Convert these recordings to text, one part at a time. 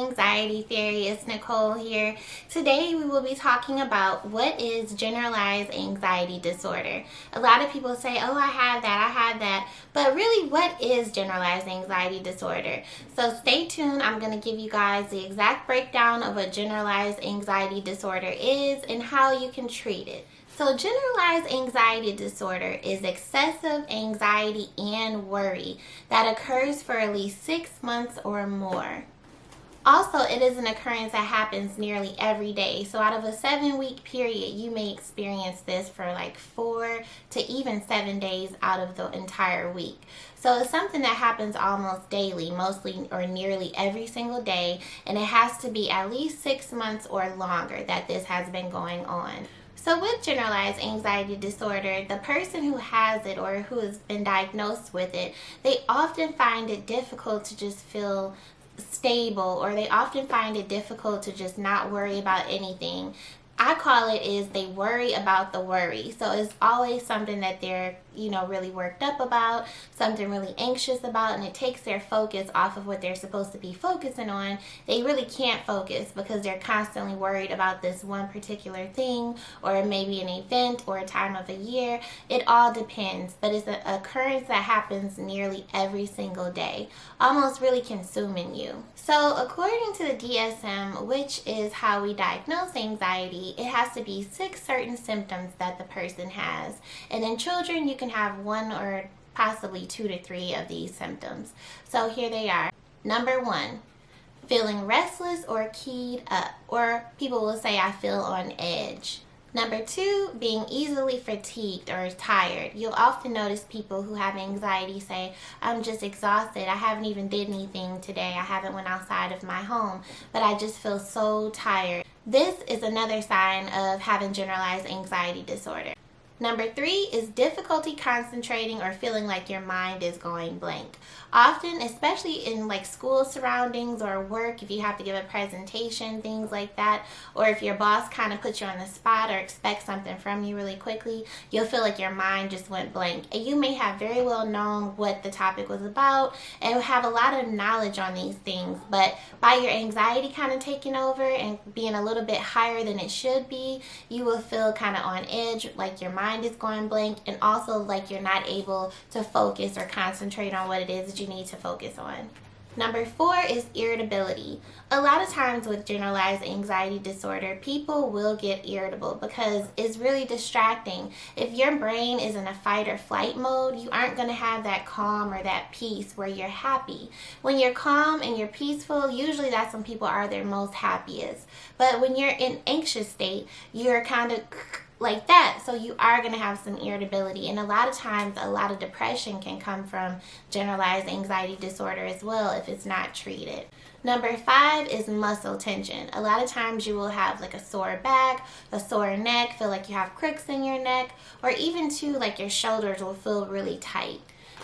Anxiety Theory. It's Nicole here. Today we will be talking about what is generalized anxiety disorder. A lot of people say, oh, I had that. But really, what is generalized anxiety disorder? So stay tuned. I'm going to give you guys the exact breakdown of what generalized anxiety disorder is and how you can treat it. So generalized anxiety disorder is excessive anxiety and worry that occurs for at least 6 months or more. Also, it is an occurrence that happens nearly every day. So out of a 7-week period, you may experience this for like 4 to even 7 days out of the entire week. So it's something that happens almost daily, mostly or nearly every single day, and it has to be at least 6 months or longer that this has been going on. So with generalized anxiety disorder, the person who has it or who has been diagnosed with it, they often find it difficult to just feel stable, or they often find it difficult to just not worry about anything. I call it is they worry about the worry. So it's always something that they're, really worked up about, something really anxious about, and it takes their focus off of what they're supposed to be focusing on. They really can't focus because they're constantly worried about this one particular thing, or maybe an event or a time of a year. It all depends, but it's an occurrence that happens nearly every single day, almost really consuming you. So according to the DSM, which is how we diagnose anxiety, it has to be 6 certain symptoms that the person has. And in children, you can have 1 or possibly 2 to 3 of these symptoms. So here they are. Number 1, feeling restless or keyed up, or people will say I feel on edge. Number 2, being easily fatigued or tired. You'll often notice people who have anxiety say, I'm just exhausted. I haven't even did anything today. I haven't went outside of my home, but I just feel so tired. This is another sign of having generalized anxiety disorder. Number 3 is difficulty concentrating or feeling like your mind is going blank. Often, especially in like school surroundings or work, if you have to give a presentation, things like that, or if your boss kind of puts you on the spot or expects something from you really quickly, you'll feel like your mind just went blank. And you may have very well known what the topic was about and have a lot of knowledge on these things, but by your anxiety kind of taking over and being a little bit higher than it should be, you will feel kind of on edge, like your mind is going blank, and also like you're not able to focus or concentrate on what it is that you need to focus on. Number 4 is irritability. A lot of times with generalized anxiety disorder, people will get irritable because it's really distracting. If your brain is in a fight or flight mode, you aren't going to have that calm or that peace where you're happy. When you're calm and you're peaceful, usually that's when people are their most happiest. But when you're in anxious state, you're kind of like that, so you are going to have some irritability, and a lot of times a lot of depression can come from generalized anxiety disorder as well if it's not treated. Number 5 is muscle tension. A lot of times you will have like a sore back, a sore neck, feel like you have cricks in your neck, or even too like your shoulders will feel really tight.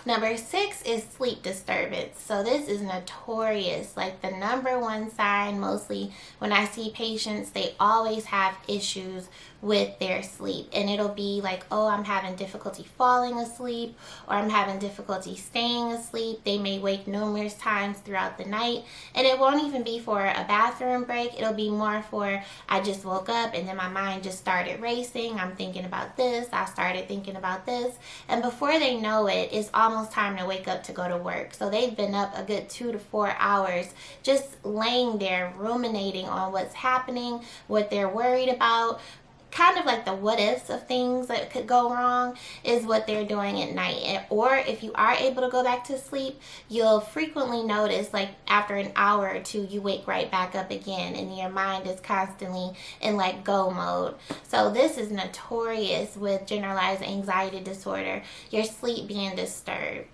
Number 6 is sleep disturbance. So this is notorious, like the number 1 sign. Mostly when I see patients, they always have issues with their sleep, and it'll be like, oh, I'm having difficulty falling asleep, or I'm having difficulty staying asleep. They may wake numerous times throughout the night, and it won't even be for a bathroom break. It'll be more for, I just woke up and then my mind just started racing. I'm thinking about this, I started thinking about this, and before they know it, it's almost time to wake up to go to work. So they've been up a good 2 to 4 hours just laying there ruminating on what's happening, what they're worried about. Kind of like the what ifs of things that could go wrong is what they're doing at night. Or if you are able to go back to sleep, you'll frequently notice like after an hour or 2 you wake right back up again and your mind is constantly in like go mode. So this is notorious with generalized anxiety disorder, your sleep being disturbed.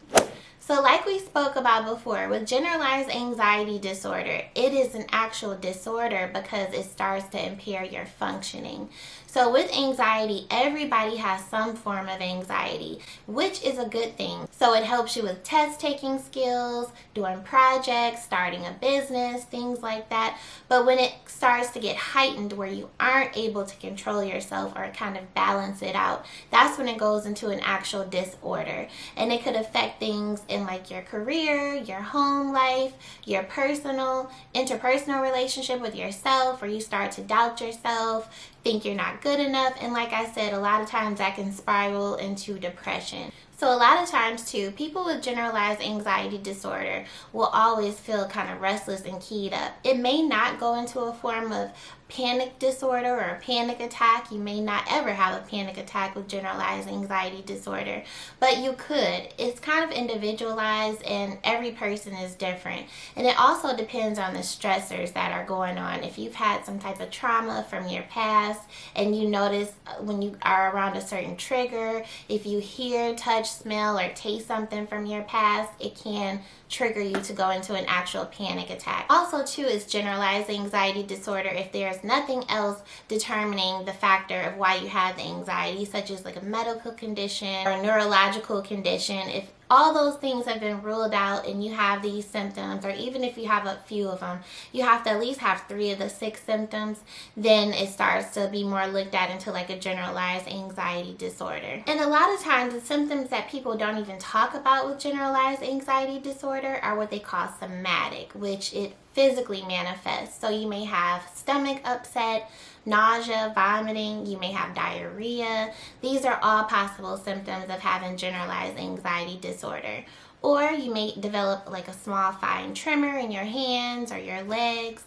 So like we spoke about before, with generalized anxiety disorder, it is an actual disorder because it starts to impair your functioning. So with anxiety, everybody has some form of anxiety, which is a good thing. So it helps you with test taking skills, doing projects, starting a business, things like that. But when it starts to get heightened where you aren't able to control yourself or kind of balance it out, that's when it goes into an actual disorder. And it could affect things in like your career, your home life, your interpersonal relationship with yourself, where you start to doubt yourself, think you're not good enough. And like I said, a lot of times that can spiral into depression. So a lot of times too, people with generalized anxiety disorder will always feel kind of restless and keyed up. It may not go into a form of panic disorder or a panic attack. You may not ever have a panic attack with generalized anxiety disorder, but you could. It's kind of individualized and every person is different. And it also depends on the stressors that are going on. If you've had some type of trauma from your past and you notice when you are around a certain trigger, if you hear, touch, smell, or taste something from your past, it can trigger you to go into an actual panic attack. Also too is generalized anxiety disorder if there's nothing else determining the factor of why you have the anxiety, such as like a medical condition or a neurological condition. If all those things have been ruled out and you have these symptoms, or even if you have a few of them, you have to at least have 3 of the 6 symptoms, then it starts to be more looked at into like a generalized anxiety disorder. And a lot of times the symptoms that people don't even talk about with generalized anxiety disorder are what they call somatic, which it physically manifests. So you may have stomach upset, nausea, vomiting, you may have diarrhea. These are all possible symptoms of having generalized anxiety disorder. Or you may develop like a small fine tremor in your hands or your legs.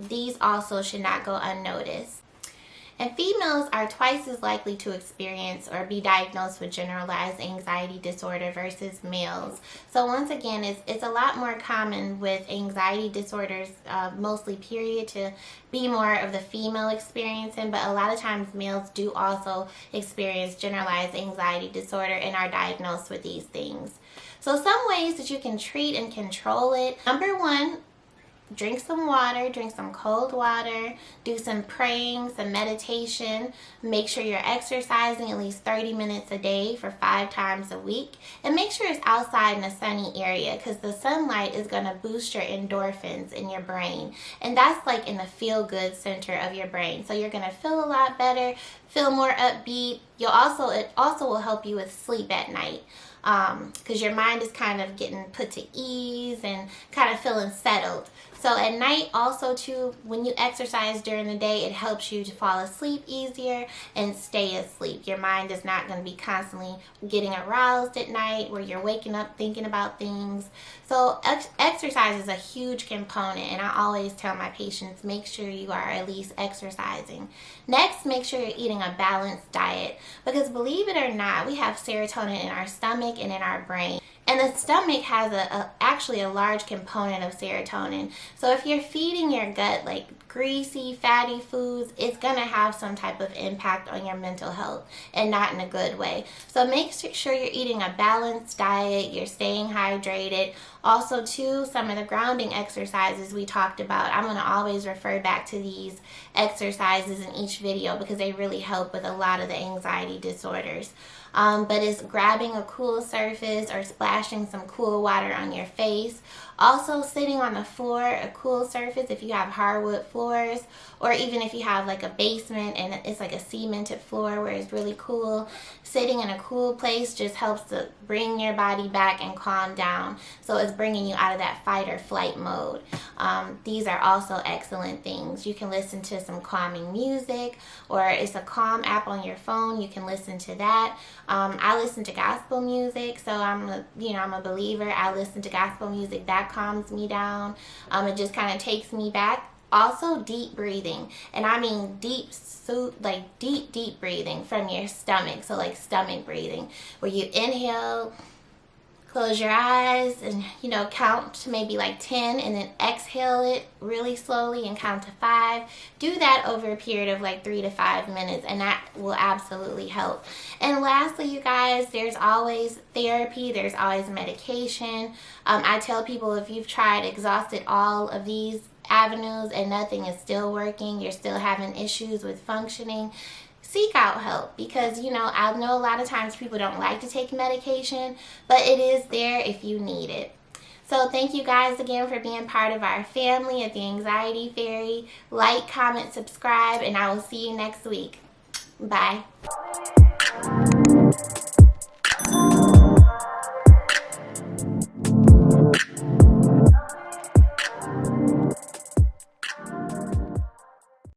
These also should not go unnoticed. And females are twice as likely to experience or be diagnosed with generalized anxiety disorder versus males. So once again, it's a lot more common with anxiety disorders, mostly period, to be more of the female experiencing, but a lot of times males do also experience generalized anxiety disorder and are diagnosed with these things. So some ways that you can treat and control it. Number 1, drink some water, drink some cold water, do some praying, some meditation. Make sure you're exercising at least 30 minutes a day for 5 times a week. And make sure it's outside in a sunny area, because the sunlight is going to boost your endorphins in your brain. And that's like in the feel-good center of your brain. So you're going to feel a lot better, feel more upbeat. It also will help you with sleep at night, because your mind is kind of getting put to ease and kind of feeling settled. So at night also too, when you exercise during the day, it helps you to fall asleep easier and stay asleep. Your mind is not going to be constantly getting aroused at night where you're waking up thinking about things. So exercise is a huge component, and I always tell my patients, make sure you are at least exercising. Next, make sure you're eating a balanced diet, because believe it or not, we have serotonin in our stomach and in our brain. And the stomach has actually a large component of serotonin. So if you're feeding your gut like greasy, fatty foods, it's going to have some type of impact on your mental health, and not in a good way. So make sure you're eating a balanced diet, you're staying hydrated. Also too, some of the grounding exercises we talked about, I'm going to always refer back to these exercises in each video because they really help with a lot of the anxiety disorders. But it's grabbing a cool surface or splashing some cool water on your face. Also sitting on the floor, a cool surface if you have hardwood floors, or even if you have like a basement and it's like a cemented floor where it's really cool. Sitting in a cool place just helps to bring your body back and calm down. So it's bringing you out of that fight or flight mode. These are also excellent things. You can listen to some calming music, or it's a calm app on your phone. You can listen to that. I listen to gospel music, so I'm a believer. I listen to gospel music that calms me down. It just kind of takes me back. Also, deep breathing, and I mean deep breathing from your stomach. So like stomach breathing, where you inhale, close your eyes, and count to maybe like 10, and then exhale it really slowly and count to 5. Do that over a period of like 3 to 5 minutes, and that will absolutely help. And lastly, you guys, there's always therapy, there's always medication. I tell people, if you've exhausted all of these avenues and nothing is still working, you're still having issues with functioning, seek out help, because I know a lot of times people don't like to take medication, but it is there if you need it. So thank you guys again for being part of our family at the Anxiety Fairy. Like, comment, subscribe, and I will see you next week. Bye.